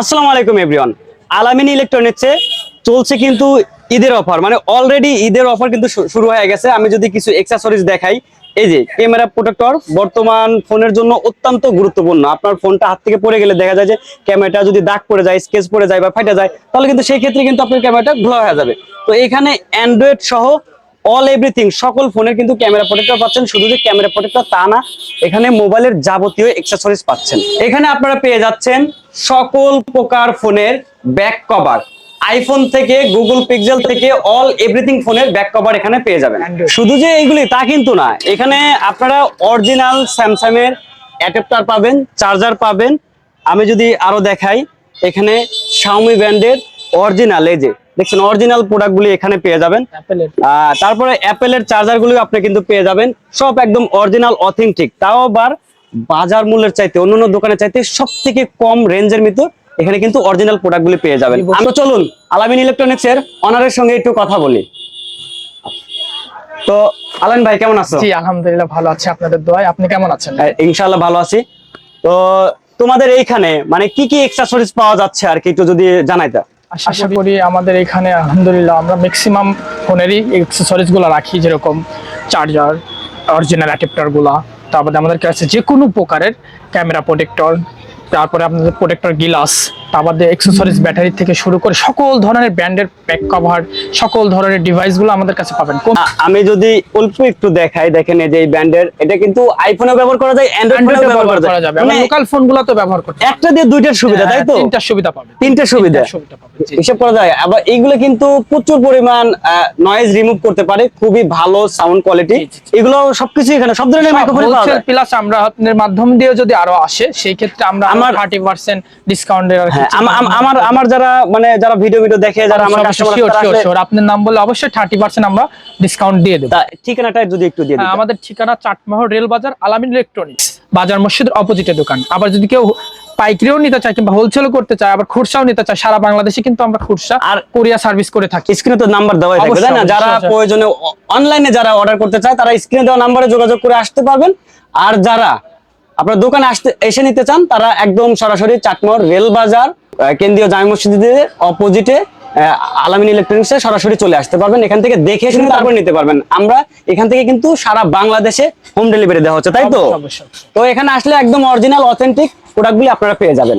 আসসালামু আলাইকুম এভরিওয়ান। আলামিন ইলেকট্রনিক্সে চলছে কিন্তু ঈদের অফার, মানে অলরেডি ঈদের অফার কিন্তু শুরু হয়ে গেছে। আমি যদি কিছু অ্যাকসেসরিজ দেখাই, এই যে ক্যামেরা প্রোটেক্টর বর্তমান ফোনের জন্য অত্যন্ত গুরুত্বপূর্ণ। আপনার ফোনটা হাত থেকে পড়ে গেলে দেখা যায় যে ক্যামেরাটা যদি দাগ পড়ে যায়, স্কেচ পড়ে যায় বা ফাটা যায়, তাহলে কিন্তু সেই ক্ষেত্রে কিন্তু আপনার ক্যামেরাটা ধোয়া হয়ে যাবে। তো এখানে অ্যান্ড্রয়েড সহ অল এভরিথিং সকল ফোনের কিন্তু ক্যামেরা প্রোটেক্টর পাচ্ছেন। শুধু যে ক্যামেরা প্রোটেক্টর তা না, এখানে মোবাইলের যাবতীয় অ্যাকসেসরিজ পাচ্ছেন। এখানে আপনারা পেয়ে যাচ্ছেন সকল প্রকার ফোনের ব্যাক কভার, আইফোন থেকে গুগল পিক্সেল থেকে অল এভরিথিং ফোনের ব্যাক কভার এখানে পেয়ে যাবেন। শুধু যে এইগুলি তা কিন্তু না, এখানে আপনারা অরিজিনাল স্যামসাং এর অ্যাডাপ্টার পাবেন, চার্জার পাবেন। আমি যদি আরো দেখাই, এখানে শাওমি ব্র্যান্ডের অরিজিনাল, এই যে দেখছেন অরিজিনাল প্রোডাক্টগুলি এখানে পেয়ে যাবেন। তারপরে অ্যাপেলের চার্জার গুলো আপনি কিন্তু পেয়ে যাবেন, সব একদম অরিজিনাল অথেন্টিক, তাও আবার বাজার মূল্যের চাইতে অন্যান্য দোকানের চাইতে সব থেকে কম রেঞ্জের ভিতর এখানে কিন্তু অরিজিনাল প্রোডাক্টগুলি পেয়ে যাবেন। আমরা চলুন আলামিন ইলেকট্রনিক্স এর অনারের সঙ্গে একটু কথা বলি। তো আলামিন ভাই কেমন আছো? জি আলহামদুলিল্লাহ ভালো আছি, আপনাদের দোয়ায়। আপনি কেমন আছেন? ইনশাআল্লাহ ভালো আছি। তো তোমাদের এইখানে মানে কি কি অ্যাকসেসরিজ পাওয়া যাচ্ছে আর কি একটু যদি জানাইতা। আশা করি আমাদের এখানে আলহামদুলিল্লাহ আমরা ম্যাক্সিমাম ফোনেরই অ্যাকসেসরিজ গুলো রাখি, যেরকম চার্জার, অরিজিনাল অ্যাডাপ্টার গুলা, তারপরে আমাদের কাছে যে কোনো প্রকারের ক্যামেরা প্রোটেক্টর, তারপরে আপনাদের প্রোটেক্টর গ্লাস, তারপরে অ্যাকসেসরিজ ব্যাটারি থেকে শুরু করে সকল ধরনের ব্র্যান্ডের ব্যাক কভার, সকল ধরনের ডিভাইসগুলো আমাদের কাছে পাবেন। আমি যদি অল্প একটু দেখাই, দেখেন এই যে এই ব্র্যান্ডের, এটা কিন্তু আইফোনেও ব্যবহার করা যায়, অ্যান্ড্রয়েডেও ব্যবহার করা যাবে। মানে লোকাল ফোনগুলো তো ব্যবহার করতে একটা দিয়ে দুইটার সুবিধা, তাই তো? তিনটা সুবিধা পাবে, তিনটা সুবিধা হিসাব করা যায়। আবার এইগুলো কিন্তু প্রচুর পরিমাণ নয়েজ রিমুভ করতে পারে, খুবই ভালো সাউন্ড কোয়ালিটি। এগুলো সবকিছু এখানে সব ধরনের মাইক্রোফোন পাওয়া যায়। প্লাস আমরা আপনাদের মাধ্যম দিয়ে যদি আরো আসে, সেই ক্ষেত্রে আমরা 30% ডিসকাউন্ট এর। আমার যারা মানে যারা ভিডিও দেখে, যারা আমার কাস্টমার, আপনার নাম বলে অবশ্যই 30% আমরা ডিসকাউন্ট দিয়ে দেব। ঠিকানাটা যদি একটু দিয়ে দিন। আমাদের ঠিকানা চাটমোহর রেল বাজার, আলামিন ইলেকট্রনিক্স, বাজার মসজিদের অপোজিটে দোকান। আবার যদি কেউ পাইকারিও নিতে চায় কিংবা হোলসেলও করতে চায়, আবার খুচরাও নিতে চায়, সারা বাংলাদেশে কিন্তু আমরা খুচরা আর কোরিয়া সার্ভিস করে থাকি। স্ক্রিনে তো নাম্বার দেওয়া থাকবে, তাই না? যারা প্রয়োজনে অনলাইনে যারা অর্ডার করতে চায় তারা স্ক্রিনে দেওয়া নম্বরে যোগাযোগ করে আসতে পারবেন। আর যারা আপনার দোকানে এসে নিতে চান, তারা একদম সরাসরি চাটমোহর রেল বাজার কেন্দ্রীয় জামে মসজিদের অপোজিটে আলামিন ইলেকট্রনিক্সে সরাসরি চলে আসতে পারবেন। এখান থেকে দেখে শুনে তারপর নিতে পারবেন। আমরা এখান থেকে কিন্তু সারা বাংলাদেশে হোম ডেলিভারি দেওয়া হচ্ছে, তাই তো? তো এখানে আসলে একদম অরিজিনাল অথেন্টিক প্রোডাক্টগুলি আপনারা পেয়ে যাবেন।